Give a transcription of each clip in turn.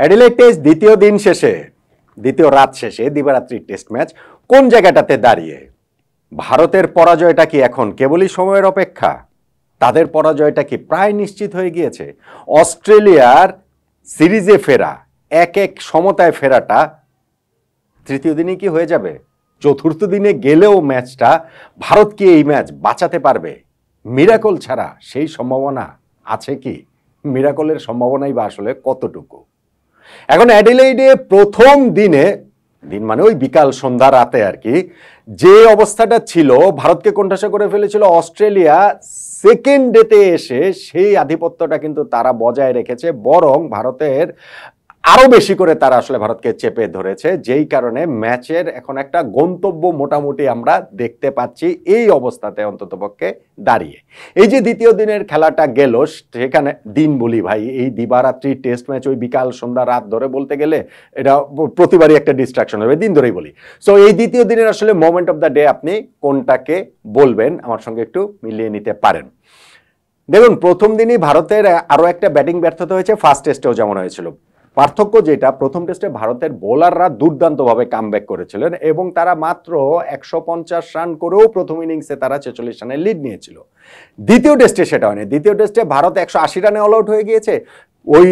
Adelaide test দ্বিতীয় দিন শেষে, দ্বিতীয় রাত শেষে দিবারাত্রির টেস্ট ম্যাচ কোন জায়গাটাতে দাঁড়িয়ে? ভারতের পরাজয়টা কি এখন কেবলই সময়ের অপেক্ষা? তাদের পরাজয়টা কি প্রায় নিশ্চিত হয়ে গিয়েছে? অস্ট্রেলিয়ার সিরিজে ফেরা, এক এক সমতায় ফেরাটা তৃতীয় দিনে কি হয়ে যাবে? চতুর্থ দিনে গেলেও ম্যাচটা ভারত কি এই ম্যাচ বাঁচাতে পারবে? মিরাকল ছাড়া সেই সম্ভাবনা আছে কি? মিরাকলের সম্ভাবনাই বা আসলে কতটুকু? এখন অ্যাডিলেইডে প্রথম দিনে, দিন মানে ওই বিকাল সন্ধ্যা রাতে আর কি, যে অবস্থাটা ছিল, ভারতকে কোণঠাসা করে ফেলেছিল অস্ট্রেলিয়া, সেকেন্ড ডেতে এসে সেই আধিপত্যটা কিন্তু তারা বজায় রেখেছে, বরং ভারতের আরো বেশি করে তারা আসলে ভারতকে চেপে ধরেছে, যেই কারণে ম্যাচের এখন একটা গন্তব্য মোটামুটি আমরা দেখতে পাচ্ছি এই অবস্থাতে অন্ততপক্ষে দাঁড়িয়ে। এই যে দ্বিতীয় দিনের খেলাটা গেল, সেখানে দিন বলি ভাই, এই দিবারাত্রি টেস্ট ম্যাচ ওই বিকাল সন্ধ্যা রাত ধরে বলতে গেলে এটা প্রতিবারই একটা ডিস্ট্রাকশন হবে, দিন ধরেই বলি। সো এই দ্বিতীয় দিনের আসলে মোমেন্ট অফ দ্য ডে আপনি কোনটাকে বলবেন আমার সঙ্গে একটু মিলিয়ে নিতে পারেন। দেখুন, প্রথম দিনই ভারতের আরো একটা ব্যাটিং ব্যর্থতা হয়েছে, ফার্স্ট টেস্টেও যেমন হয়েছিল। পার্থক্য যেটা, প্রথম টেস্টে ভারতের বোলাররা দুর্দান্তভাবে কামব্যাক করেছিলেন এবং তারা মাত্র 150 রান করেও প্রথম ইনিংসে তারা 46 রানের লিড নিয়েছিল। দ্বিতীয় টেস্টে সেটা হয়নি। দ্বিতীয় টেস্টে ভারত 180 রানে অল আউট হয়ে গিয়েছে। ওই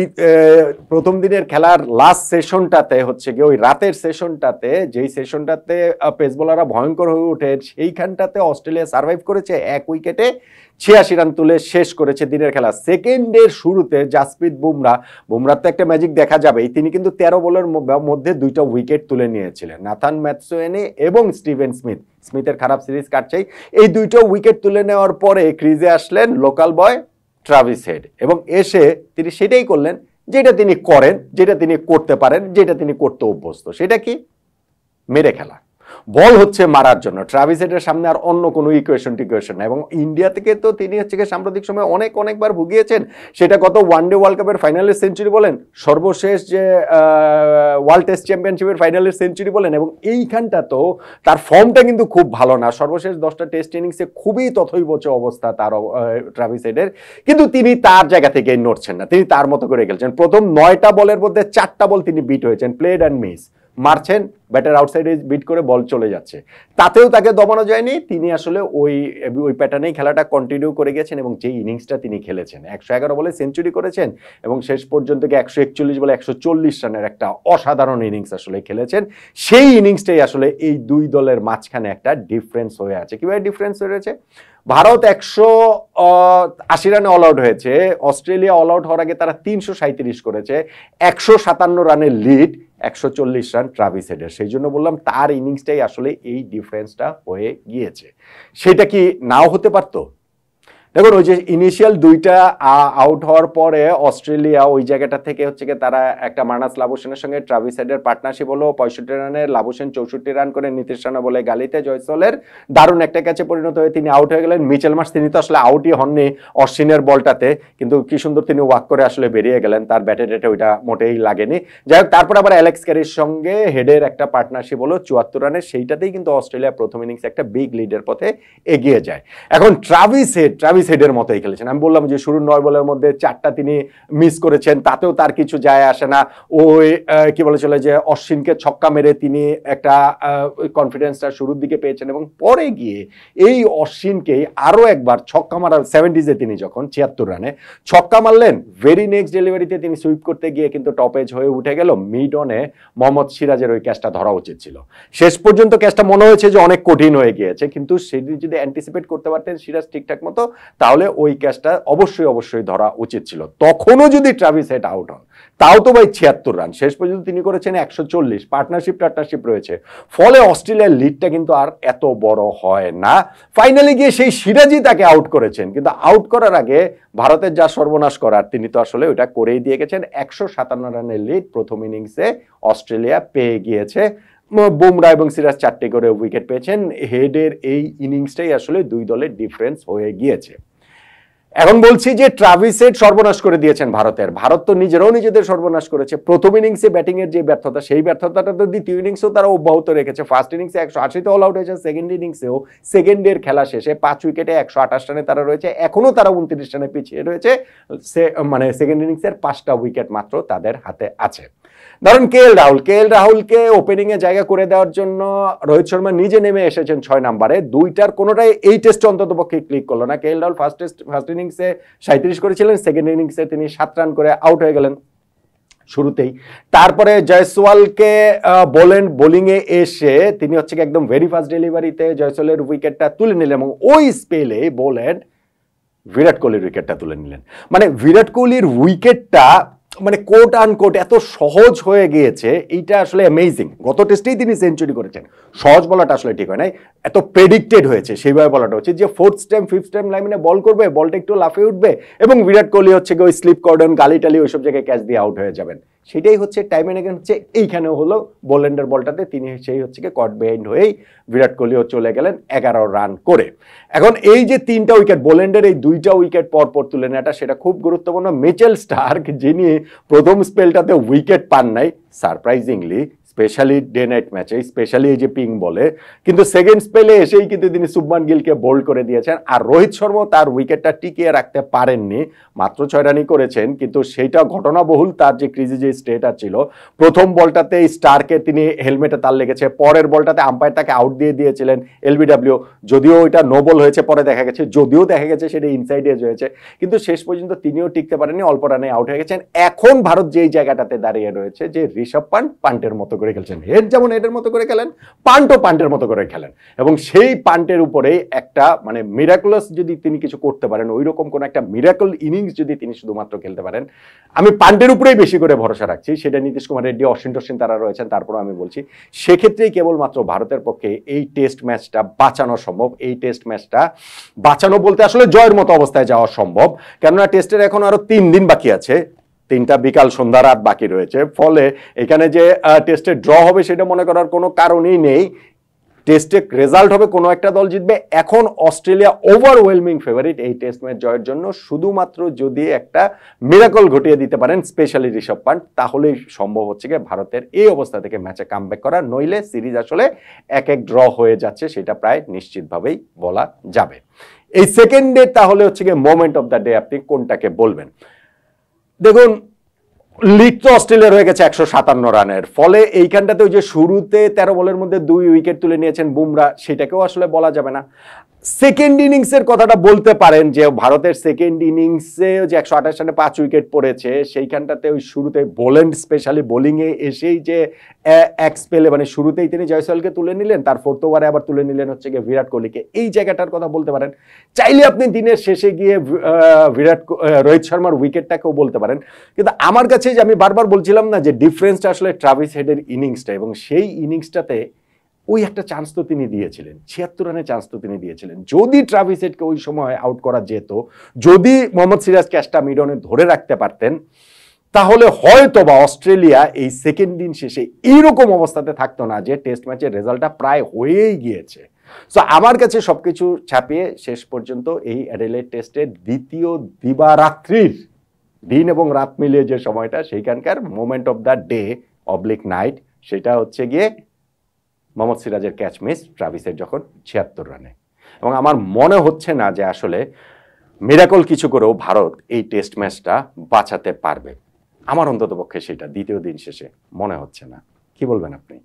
প্রথম দিনের খেলার লাস্ট সেশনটাতে হচ্ছে গিয়ে ওই রাতের সেশনটাতে, যেই সেশনটাতে পেস বোলাররা ভয়ঙ্কর হয়ে ওঠে, সেইখানটাতে অস্ট্রেলিয়া সার্ভাইভ করেছে, 1 উইকেটে 86 রান তুলে শেষ করেছে দিনের খেলা। সেকেন্ডের শুরুতে জাসপ্রীত বুমরার তো একটা ম্যাজিক দেখা যাবে, তিনি কিন্তু 13 বলের মধ্যে 2টা উইকেট তুলে নিয়েছিলেন। নাথান ম্যাথসোয়েনি এবং স্টিভেন স্মিথের খারাপ সিরিজ কাটছেই, এই 2টা উইকেট তুলে নেওয়ার পরে ক্রিজে আসলেন লোকাল বয় ট্রাভিস হেড এবং এসে তিনি সেটাই করলেন যেটা তিনি করেন, যেটা তিনি করতে পারেন, যেটা তিনি করতে অভ্যস্ত। সেটা কি? মেরে খেলা। বল হচ্ছে মারার জন্য। ট্রাভিস হেডের সামনে আর অন্য কোনো ইকুয়েশন না। এবং ইন্ডিয়া থেকে তো তিনি হচ্ছে সাম্প্রতিক সময় অনেকবার ভুগিয়েছেন। সেটা কত ওয়ানডে ওয়ার্ল্ড কাপের ফাইনালের সেঞ্চুরি বলেন, সর্বশেষ যে ওয়ার্ল্ড টেস্ট চ্যাম্পিয়নশিপের ফাইনালের সেঞ্চুরি বলেন, এবং এইখানটা তো তার ফর্মটা কিন্তু খুব ভালো না। সর্বশেষ 10টা টেস্ট ইনিংসে খুবই তথৈবচ অবস্থা তার, ট্রাভিস হেডের, কিন্তু তিনি তার জায়গা থেকে নড়ছেন না, তিনি তার মতো করে খেলছেন। প্রথম 9টা বলের মধ্যে 4টা বল তিনি বিট হয়েছেন, প্লেড অ্যান্ড মিস, মারছেন, ব্যাটার আউটসাইডে বিট করে বল চলে যাচ্ছে, তাতেও তাকে দমানো যায়নি। তিনি আসলে ওই প্যাটার্নেই খেলাটা কন্টিনিউ করে গেছেন এবং যে ইনিংসটা তিনি খেলেছেন, 111 বলে সেঞ্চুরি করেছেন এবং শেষ পর্যন্ত 141 বলে 140 রানের একটা অসাধারণ ইনিংস আসলে খেলেছেন। সেই ইনিংসটাই আসলে এই দুই দলের মাঝখানে একটা ডিফারেন্স হয়ে আছে। কিভাবে ডিফারেন্স হয়েছে? ভারত 180 রানে অল আউট হয়েছে, অস্ট্রেলিয়া অল আউট হওয়ার আগে তারা 337 করেছে, 157 রানের লিড, 140 রান ট্রাভিস হেডের। সেই জন্য বললাম তার ইনিংসটাই আসলে এই ডিফারেন্সটা হয়ে গিয়েছে। সেটা কি নাও হতে পারতো? দেখুন, ওই যে ইনিশিয়াল 2টা আউট হওয়ার পরে অস্ট্রেলিয়া ওই জায়গাটা থেকে হচ্ছে গিয়ে তারা একটা মার্নাস লাবুসেনের সঙ্গে ট্রাভিস হেডের পার্টনারশিপ হলো, 65 রানে লাবুসেন 64 রান করে নীতিশ রানা বলে গালিতে জয়সলের দারুণ একটা ক্যাচে পরিণত হয়ে তিনি আউট হয়ে গেলেন। মিচেল মার্শ তিনি তো আসলে আউটই হননি অশ্বিনের বলটাতে, কিন্তু কি সুন্দর তিনি ওয়াক করে আসলে বেরিয়ে গেলেন, তার ব্যাটে টেটে ওইটা মোটেই লাগেনি। যাই হোক, তারপর আবার অ্যালেক্স ক্যারির সঙ্গে হেডের একটা পার্টনারশিপ হলো 74 রানে, সেইটাতেই কিন্তু অস্ট্রেলিয়া প্রথম ইনিংসে একটা বিগ লিডের পথে এগিয়ে যায়। এখন ট্রাভিস হেডের মতোই খেলেছেন। আমি বললাম যে শুরুর 9 বলের মধ্যে 4টা তিনি মিস করেছেন, তাতেও তার কিছু যায় আসে না। ওই কি বলে চলে যে অশ্বিনকে ছক্কা মেরে তিনি একটা কনফিডেন্সটা শুরুর দিকে পেয়েছেন এবং পরে গিয়ে এই অশ্বিনকে আরো একবার ছক্কা মারার 70s তিনি যখন 76 রানে ছক্কা মারলেন, ভেরি নেক্সট ডেলিভারিতে তিনি সুইপ করতে গিয়ে কিন্তু টপ এজ হয়ে উঠে গেল। মিড অনে মোহাম্মদ সিরাজের ওই ক্যাচটা ধরা উচিত ছিল। শেষ পর্যন্ত ক্যাচটা মনে হয়েছে যে অনেক কঠিন হয়ে গিয়েছে, কিন্তু সেটি যদি অ্যান্টিসিপেট করতে পারতেন সিরাজ ঠিকঠাক মতো, তাহলে ওই ক্যাচটা অবশ্যই ধরা উচিত ছিল। তখনও যদি ট্রাভিস হেড আউট হন, তাও তো ভাই 76 রান, শেষ পর্যন্ত তিনি করেছেন 140, পার্টনারশিপ রয়েছে, ফলে অস্ট্রেলিয়ার লিডটা কিন্তু আর এত বড় হয় না। ফাইনালি গিয়ে সেই সিরাজই তাকে আউট করেছেন, কিন্তু আউট করার আগে ভারতের যা সর্বনাশ করার তিনি তো আসলে ওটা করেই দিয়ে গেছেন। 157 রানের লিড প্রথম ইনিংসে অস্ট্রেলিয়া পেয়ে গিয়েছে। বুমরা এবং সিরাজ 4টে করে উইকেট পেয়েছেন। হেডের এই ইনিংসটাই আসলে দুই দলের ডিফারেন্স হয়ে গিয়েছে। এখন বলছি যে ট্রাভিস হেড সর্বনাশ করে দিয়েছেন ভারতের। ভারত তো নিজেরাও নিজেদের সর্বনাশ করেছে। প্রথম ইনিংসে ব্যাটিং এর যে ব্যর্থতা, সেই ব্যর্থতাটা তো দ্বিতীয় ইনিংসেও তারা অব্যাহত রেখেছে। ফার্স্ট ইনিংসে 180তে অল আউট হয়েছে, সেকেন্ড ইনিংসেও সেকেন্ডের খেলা শেষে 5 উইকেটে 128 রানে তারা রয়েছে। এখনো তারা 29 রানে পিছিয়ে রয়েছে। মানে সেকেন্ড ইনিংসের 5টা উইকেট মাত্র তাদের হাতে আছে। ধরুন কে এল রাহুলকে ওপেনিং এ জায়গা করে দেওয়ার জন্য রোহিত শর্মা নিজে নেমে এসেছেন 6 নম্বরে। দুইটার কোনোটাই এই টেস্টে অন্তত পক্ষে ক্লিক করলো না। কে এল রাহুল ফার্স্ট ইনিংসে 37 করেছিলেন, সেকেন্ড ইনিংসে তিনি 7 রান করে আউট হয়ে গেলেন শুরুতেই। তারপরে জয়সওয়ালকে বোলিং এ এসে তিনি হচ্ছে একদম ভেরি ফাস্ট ডেলিভারিতে জয়সওয়ালের উইকেটটা তুলে নিলেন এবং ওই স্পেলে বোল্যান্ড বিরাট কোহলির উইকেটটা তুলে নিলেন। মানে বিরাট কোহলির উইকেটটা মানে কোট আনকোট এত সহজ হয়ে গিয়েছে, এইটা আসলে অ্যামেজিং। গত টেস্টেই তিনি সেঞ্চুরি করেছেন। সহজ বলাটা আসলে ঠিক হয় নাই, এত প্রেডিক্টেড হয়েছে সেইভাবে বলাটা হচ্ছে যে 4th স্ট্যাম্প 5th স্ট্যাম্প লাইনে বল করবে, বলটা একটু লাফিয়ে উঠবে এবং বিরাট কোহলি হচ্ছে ওই স্লিপ কর্ডন, গালি টালি ওইসব জায়গায় ক্যাচ দিয়ে আউট হয়ে যাবেন। সেটাই হচ্ছে টাইম এন্ড এগেন হচ্ছে এইখানেও হলো বোল্যান্ডের বলটাতে তিনি সেই হচ্ছে কট বিহাইন্ড হয়েই বিরাট কোহলিও চলে গেলেন 11 রান করে। এখন এই যে 3টা উইকেট বোল্যান্ডের এই 2টা উইকেট পর পর তুলে নেওয়াটা সেটা খুব গুরুত্বপূর্ণ। মিচেল স্টার্ক যিনি প্রথম স্পেলটাতে উইকেট পান নাই সারপ্রাইজিংলি, স্পেশালি ডে নাইট ম্যাচে, স্পেশালি এই যে পিং বলে, কিন্তু সেকেন্ড স্পেলে এসেই কিন্তু তিনি শুভমান গিলকে বোল্ড করে দিয়েছেন। আর রোহিত শর্মাও তার উইকেটটা টিকিয়ে রাখতে পারেননি, মাত্র 6 রানই করেছেন, কিন্তু সেইটা ঘটনাবহুল। তার যে ক্রিজে যে স্টেটা ছিল, প্রথম বলটাতে স্টারকে তিনি হেলমেটে তার লেগেছে, পরের বলটাতে আম্পায়ার তাকে আউট দিয়ে দিয়েছিলেন এলবিডব্লিউ, যদিও ওইটা নো বল হয়েছে পরে দেখা গেছে, যদিও দেখা গেছে সেটা ইনসাইড এজ হয়েছে, কিন্তু শেষ পর্যন্ত তিনিও টিকতে পারেননি, অল্প রানে আউট হয়ে গেছেন। এখন ভারত যেই জায়গাটাতে দাঁড়িয়ে রয়েছে যে ঋষভ পান্ট পান্টের মতো করে খেলছেন, হেড যেমন হেডের মতো করে খেলেন, পান্টও পান্টের মতো করে খেলেন, এবং সেই পান্টের উপরেই একটা মানে মিরাকুলাস যদি তিনি কিছু করতে পারেন, ওই রকম কোন একটা মিরাকল ইনিংস যদি তিনি শুধুমাত্র খেলতে পারেন, আমি পান্টের উপরেই বেশি করে ভরসা রাখছি। সেটা নীতিশ কুমার রেড্ডি, অশ্বিন টশ্বিন তারা রয়েছেন, তারপরে আমি বলছি সেক্ষেত্রেই কেবলমাত্র ভারতের পক্ষে এই টেস্ট ম্যাচটা বাঁচানো সম্ভব। এই টেস্ট ম্যাচটা বাঁচানো বলতে আসলে জয়ের মতো অবস্থায় যাওয়া সম্ভব, কেননা টেস্টের এখন আরো 3 দিন বাকি আছে, 3টা বিকাল সন্ধ্যা রাত বাকি রয়েছে। ফলে এখানে যে টেস্টে ড্র হবে সেটা মনে করার কোনো কারণই নেই। টেস্টে রেজাল্ট হবে, কোনো একটা দল জিতবে। এখন অস্ট্রেলিয়া ওভারওয়েলমিং ফেভারিট এই টেস্ট ম্যাচ জয়ের জন্য, শুধুমাত্র যদি একটা মিরাকল ঘটিয়ে দিতে পারেন স্পেশালি ঋষভ পান্ট, তাহলেই সম্ভব হচ্ছে গিয়ে ভারতের এই অবস্থা থেকে ম্যাচে কামব্যাক করা। নইলে সিরিজ আসলে 1-1 ড্র হয়ে যাচ্ছে, সেটা প্রায় নিশ্চিতভাবেই বলা যাবে। এই সেকেন্ড ডে তাহলে হচ্ছে গিয়ে মোমেন্ট অফ দ্য ডে আপনি কোনটাকে বলবেন? দেখুন, লিড তো অস্ট্রেলিয়ার হয়ে গেছে 157 রানের। ফলে এইখানটাতে ওই যে শুরুতে 13 বলের মধ্যে 2 উইকেট তুলে নিয়েছেন বুমরা, সেটাকেও আসলে বলা যাবে না। সেকেন্ড ইনিংসের কথাটা বলতে পারেন যে ভারতের সেকেন্ড ইনিংসে যে 128 রানে 5 উইকেট পড়েছে, সেইখানটাতে ওই শুরুতে বোল্যান্ড স্পেশালি বোলিংয়ে এসেই যে এক স্পেলে মানে শুরুতেই তিনি জয়সওয়ালকে তুলে নিলেন, তার 4th ওভারে আবার তুলে নিলেন হচ্ছে গিয়ে বিরাট কোহলিকে, এই জায়গাটার কথা বলতে পারেন। চাইলে আপনি দিনের শেষে গিয়ে রোহিত শর্মার উইকেটটাকেও বলতে পারেন। কিন্তু আমার কাছে যে আমি বারবার বলছিলাম না যে ডিফারেন্সটা আসলে ট্রাভিস হেডের ইনিংসটা, এবং সেই ইনিংসটাতে ওই একটা চান্স তো তিনি দিয়েছিলেন, 76 রানের চান্স তো তিনি দিয়েছিলেন। যদি ট্রাভিস হেডকে ওই সময় আউট করা যেত, যদি মোহাম্মদ সিরাজ ক্যাচটা মিডনে ধরে রাখতে পারতেন, তাহলে হয়তো বা অস্ট্রেলিয়া এই সেকেন্ড দিন শেষে এইরকম অবস্থাতে থাকতো না যে টেস্ট ম্যাচের রেজাল্টটা প্রায় হয়েই গিয়েছে। সো আমার কাছে সবকিছু ছাপিয়ে শেষ পর্যন্ত এই অ্যাডিলেড টেস্টের দ্বিতীয় দিবারাত্রির, দিন এবং রাত মিলিয়ে যে সময়টা, সেইখানকার moment of the day oblique night, সেটা হচ্ছে গিয়ে মোহাম্মদ সিরাজের ক্যাচ মিস ট্রাভিসের যখন 76 রানে। এবং আমার মনে হচ্ছে না যে আসলে মিরাকল কিছু করেও ভারত এই টেস্ট ম্যাচটা বাঁচাতে পারবে। আমার অন্তত পক্ষে সেটা দ্বিতীয় দিন শেষে মনে হচ্ছে না। কি বলবেন আপনি?